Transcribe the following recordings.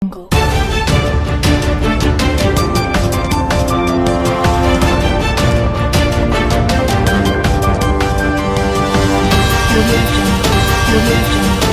Jungle. Audio Jungle. Audio Jungle. Audio Jungle. Audio Jungle.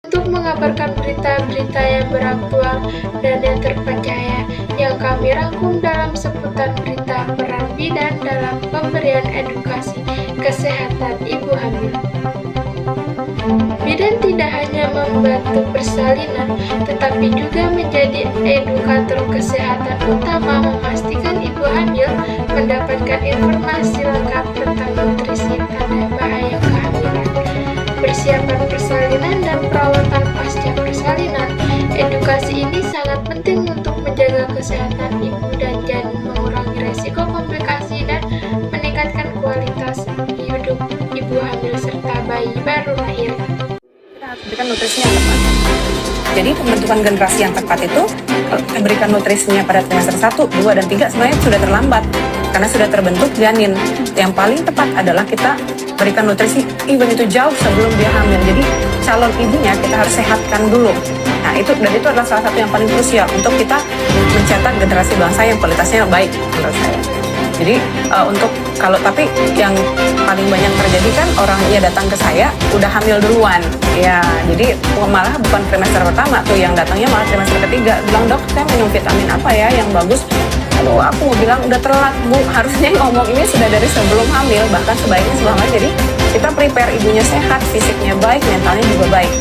Untuk mengabarkan berita-berita yang beraktual dan yang terpercaya yang kami rangkum dalam seputar berita peran bidan dalam pemberian edukasi kesehatan ibu hamil. Bidan tidak hanya membantu persalinan, tetapi juga menjadi edukator kesehatan utama memastikan ibu hamil mendapatkan informasi lengkap tentang nutrisi tanda bahaya kehamilan, persiapan persalinan dan perawatan pasca persalinan. Edukasi ini sangat penting untuk menjaga kesehatan ibu dan janin, mengurangi resiko komplikasi dan meningkatkan kualitas hidup ibu hamil serta bayi baru lahir. Kita harus berikan nutrisi yang tepat. Jadi pembentukan generasi yang tepat itu kalau kita berikan nutrisinya pada trimester 1, 2, dan 3 sebenarnya sudah terlambat karena sudah terbentuk janin. Yang paling tepat adalah kita berikan nutrisi even itu jauh sebelum dia hamil. Jadi calon ibunya kita harus sehatkan dulu. Nah itu adalah salah satu yang paling krusial untuk kita mencetak generasi bangsa yang kualitasnya baik menurut saya. Jadi tapi yang paling banyak terjadi kan orang datang ke saya udah hamil duluan. Ya, jadi malah bukan trimester pertama tuh yang datangnya, malah trimester ketiga. Bilang, "Dok, saya minum vitamin apa ya yang bagus?" Aduh, aku mau bilang udah telat, Bu. Harusnya ngomong ini sudah dari sebelum hamil, bahkan sebaiknya sebelum hamil. Jadi kita prepare ibunya sehat, fisiknya baik, mentalnya juga baik.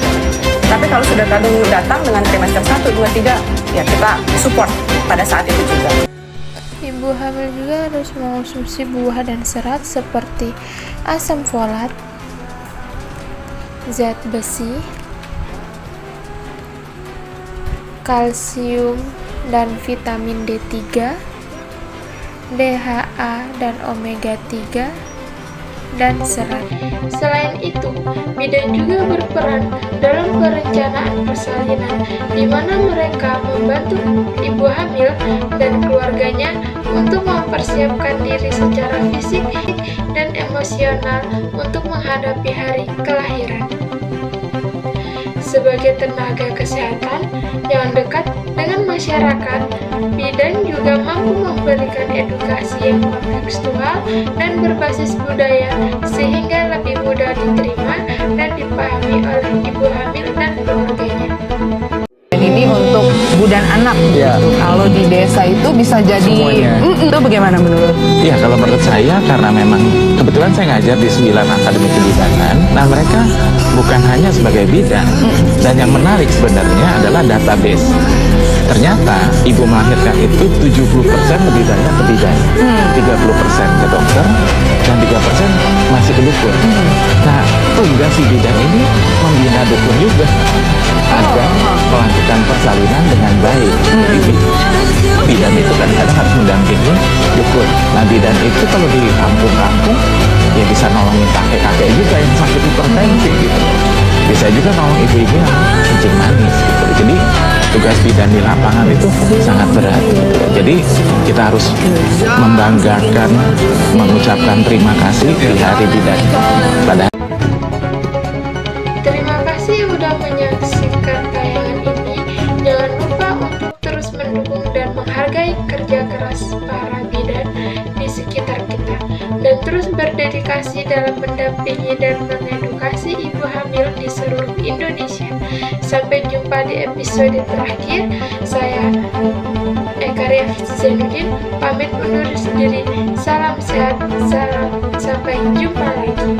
Tapi kalau sudah datang dengan trimester 1, 2, 3, ya kita support pada saat itu juga. Ibu hamil juga harus mengonsumsi buah dan serat seperti asam folat, zat besi, kalsium dan vitamin D3, DHA dan omega 3, dan serat. Selain itu, bidan juga berperan dalam perencanaan persalinan, di mana mereka membantu ibu hamil dan keluarganya untuk mempersiapkan diri secara fisik dan emosional untuk menghadapi hari kelahiran. Sebagai tenaga kesehatan yang dekat dengan masyarakat, bidan juga mampu memberikan edukasi yang kontekstual dan berbasis budaya sehingga lebih mudah diterima dan dipahami oleh ibu hamil dan keluarganya. Ini untuk ibu dan anak. Ya. Kalau di desa itu bisa jadi Semuanya. Itu bagaimana menurut? Iya, kalau menurut saya karena memang kebetulan saya ngajar di 9 akademi kebidanan. Nah, mereka bukan hanya sebagai bidan. Dan yang menarik sebenarnya adalah database. Ternyata ibu melahirkan itu 70% lebih banyak ke bidan. 30% ke dokter dan 3% masih ke dukun. Nah, tugas si bidan ini membina dukun juga agar melanjutkan persalinan dengan baik. Jadi, bidan itu kadang-kadang harus mendampingi dukun. Nah, bidan itu kalau di kampung-kampung ya bisa nolongin kakek-kakek juga yang sakit hipertensi gitu. Bisa juga nolong ibu-ibu yang kencing manis gitu. Jadi tugas bidan di lapangan itu sangat berat gitu. Jadi kita harus membanggakan, mengucapkan terima kasih di Hari Bidan pada. Terima kasih udah menyaksikan tayangan ini. Jangan lupa untuk terus mendukung dan menghargai kerja keras para bidan di sekitar kita, dan terus berdedikasi dalam mendampingi dan mengedukasi ibu hamil di seluruh Indonesia. Sampai jumpa di episode terakhir. Saya Eka Riaf Zainuddin pamit undur diri. Salam sehat, sampai jumpa lagi.